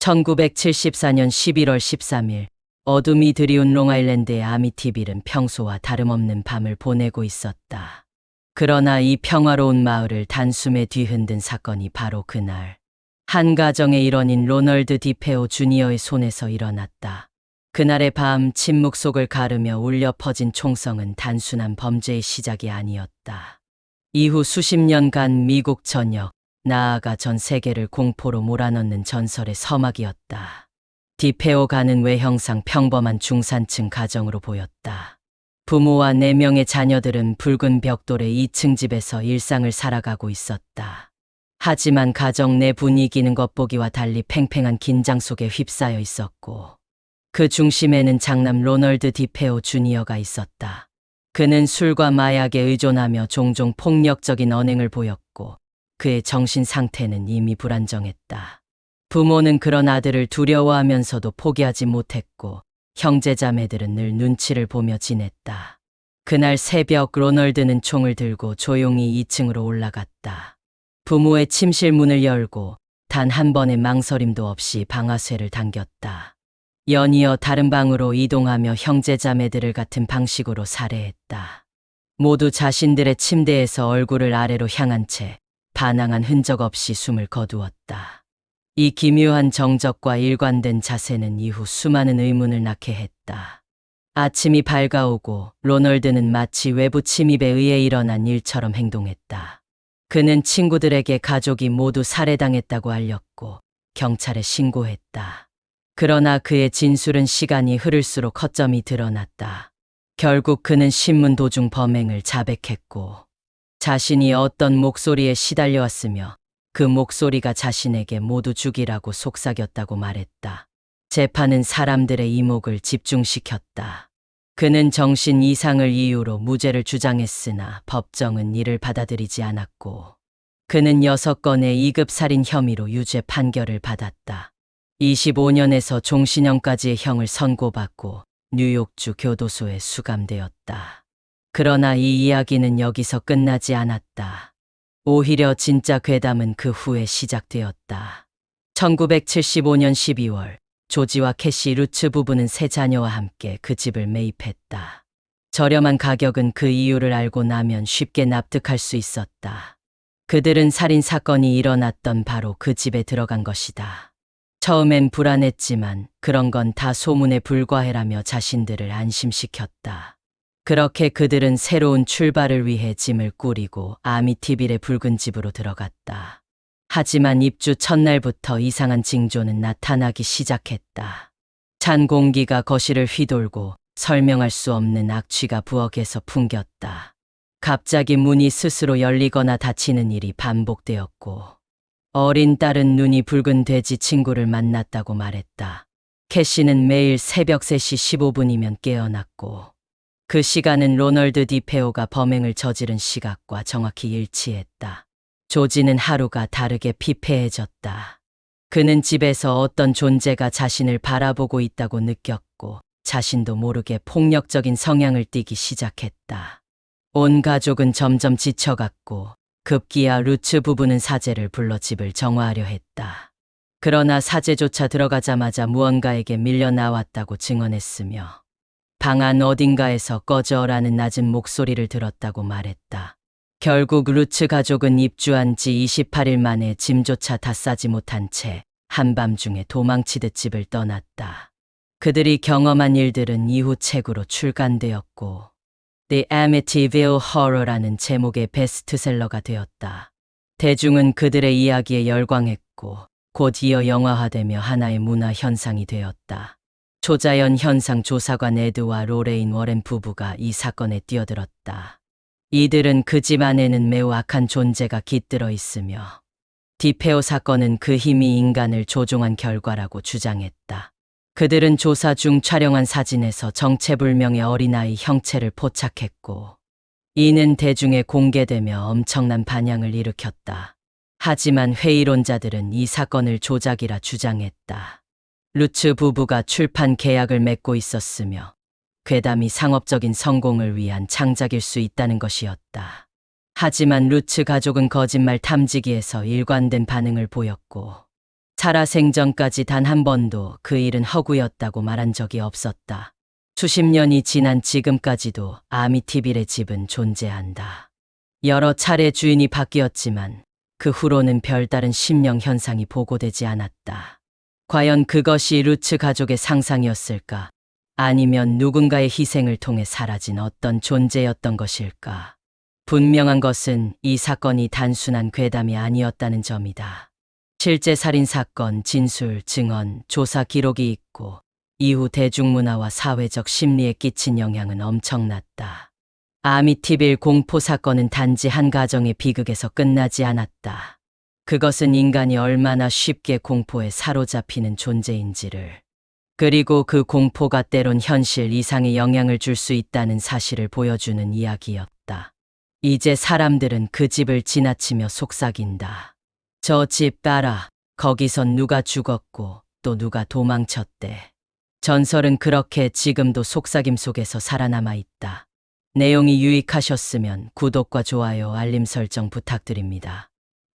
1974년 11월 13일 어둠이 드리운 롱아일랜드의 아미티빌은 평소와 다름없는 밤을 보내고 있었다. 그러나 이 평화로운 마을을 단숨에 뒤흔든 사건이 바로 그날 한 가정의 일원인 로널드 디페오 주니어의 손에서 일어났다. 그날의 밤 침묵 속을 가르며 울려 퍼진 총성은 단순한 범죄의 시작이 아니었다. 이후 수십 년간 미국 전역, 나아가 전 세계를 공포로 몰아넣는 전설의 서막이었다. 디페오가는 외형상 평범한 중산층 가정으로 보였다. 부모와 4명의 자녀들은 붉은 벽돌의 2층 집에서 일상을 살아가고 있었다. 하지만 가정 내 분위기는 겉보기와 달리 팽팽한 긴장 속에 휩싸여 있었고, 그 중심에는 장남 로널드 디페오 주니어가 있었다. 그는 술과 마약에 의존하며 종종 폭력적인 언행을 보였고, 그의 정신 상태는 이미 불안정했다. 부모는 그런 아들을 두려워하면서도 포기하지 못했고, 형제자매들은 늘 눈치를 보며 지냈다. 그날 새벽 로널드는 총을 들고 조용히 2층으로 올라갔다. 부모의 침실 문을 열고 단 한 번의 망설임도 없이 방아쇠를 당겼다. 연이어 다른 방으로 이동하며 형제자매들을 같은 방식으로 살해했다. 모두 자신들의 침대에서 얼굴을 아래로 향한 채 반항한 흔적 없이 숨을 거두었다. 이 기묘한 정적과 일관된 자세는 이후 수많은 의문을 낳게 했다. 아침이 밝아오고 로널드는 마치 외부 침입에 의해 일어난 일처럼 행동했다. 그는 친구들에게 가족이 모두 살해당했다고 알렸고 경찰에 신고했다. 그러나 그의 진술은 시간이 흐를수록 허점이 드러났다. 결국 그는 신문 도중 범행을 자백했고, 자신이 어떤 목소리에 시달려왔으며 그 목소리가 자신에게 모두 죽이라고 속삭였다고 말했다. 재판은 사람들의 이목을 집중시켰다. 그는 정신 이상을 이유로 무죄를 주장했으나 법정은 이를 받아들이지 않았고, 그는 6건의 2급 살인 혐의로 유죄 판결을 받았다. 25년에서 종신형까지의 형을 선고받고 뉴욕주 교도소에 수감되었다. 그러나 이 이야기는 여기서 끝나지 않았다. 오히려 진짜 괴담은 그 후에 시작되었다. 1975년 12월 조지와 캐시 루츠 부부는 세 자녀와 함께 그 집을 매입했다. 저렴한 가격은 그 이유를 알고 나면 쉽게 납득할 수 있었다. 그들은 살인 사건이 일어났던 바로 그 집에 들어간 것이다. 처음엔 불안했지만 그런 건 다 소문에 불과해라며 자신들을 안심시켰다. 그렇게 그들은 새로운 출발을 위해 짐을 꾸리고 아미티빌의 붉은 집으로 들어갔다. 하지만 입주 첫날부터 이상한 징조는 나타나기 시작했다. 찬 공기가 거실을 휘돌고 설명할 수 없는 악취가 부엌에서 풍겼다. 갑자기 문이 스스로 열리거나 닫히는 일이 반복되었고, 어린 딸은 눈이 붉은 돼지 친구를 만났다고 말했다. 캐시는 매일 새벽 3시 15분이면 깨어났고, 그 시간은 로널드 디페오가 범행을 저지른 시각과 정확히 일치했다. 조지는 하루가 다르게 피폐해졌다. 그는 집에서 어떤 존재가 자신을 바라보고 있다고 느꼈고, 자신도 모르게 폭력적인 성향을 띠기 시작했다. 온 가족은 점점 지쳐갔고, 급기야 루츠 부부는 사제를 불러 집을 정화하려 했다. 그러나 사제조차 들어가자마자 무언가에게 밀려 나왔다고 증언했으며, 방 안 어딘가에서 꺼져라는 낮은 목소리를 들었다고 말했다. 결국 루츠 가족은 입주한 지 28일 만에 짐조차 다 싸지 못한 채 한밤중에 도망치듯 집을 떠났다. 그들이 경험한 일들은 이후 책으로 출간되었고, The Amityville Horror라는 제목의 베스트셀러가 되었다. 대중은 그들의 이야기에 열광했고, 곧 이어 영화화되며 하나의 문화 현상이 되었다. 초자연 현상 조사관 에드와 로레인 워렌 부부가 이 사건에 뛰어들었다. 이들은 그 집 안에는 매우 악한 존재가 깃들어 있으며, 디페오 사건은 그 힘이 인간을 조종한 결과라고 주장했다. 그들은 조사 중 촬영한 사진에서 정체불명의 어린아이 형체를 포착했고, 이는 대중에 공개되며 엄청난 반향을 일으켰다. 하지만 회의론자들은 이 사건을 조작이라 주장했다. 루츠 부부가 출판 계약을 맺고 있었으며, 괴담이 상업적인 성공을 위한 창작일 수 있다는 것이었다. 하지만 루츠 가족은 거짓말 탐지기에서 일관된 반응을 보였고, 살아생전까지 단 한 번도 그 일은 허구였다고 말한 적이 없었다. 수십 년이 지난 지금까지도 아미티빌의 집은 존재한다. 여러 차례 주인이 바뀌었지만 그 후로는 별다른 심령 현상이 보고되지 않았다. 과연 그것이 루츠 가족의 상상이었을까? 아니면 누군가의 희생을 통해 사라진 어떤 존재였던 것일까? 분명한 것은 이 사건이 단순한 괴담이 아니었다는 점이다. 실제 살인사건, 진술, 증언, 조사 기록이 있고 이후 대중문화와 사회적 심리에 끼친 영향은 엄청났다. 아미티빌 공포 사건은 단지 한 가정의 비극에서 끝나지 않았다. 그것은 인간이 얼마나 쉽게 공포에 사로잡히는 존재인지를, 그리고 그 공포가 때론 현실 이상의 영향을 줄 수 있다는 사실을 보여주는 이야기였다. 이제 사람들은 그 집을 지나치며 속삭인다. 저 집 따라, 거기선 누가 죽었고 또 누가 도망쳤대. 전설은 그렇게 지금도 속삭임 속에서 살아남아 있다. 내용이 유익하셨으면 구독과 좋아요, 알림 설정 부탁드립니다.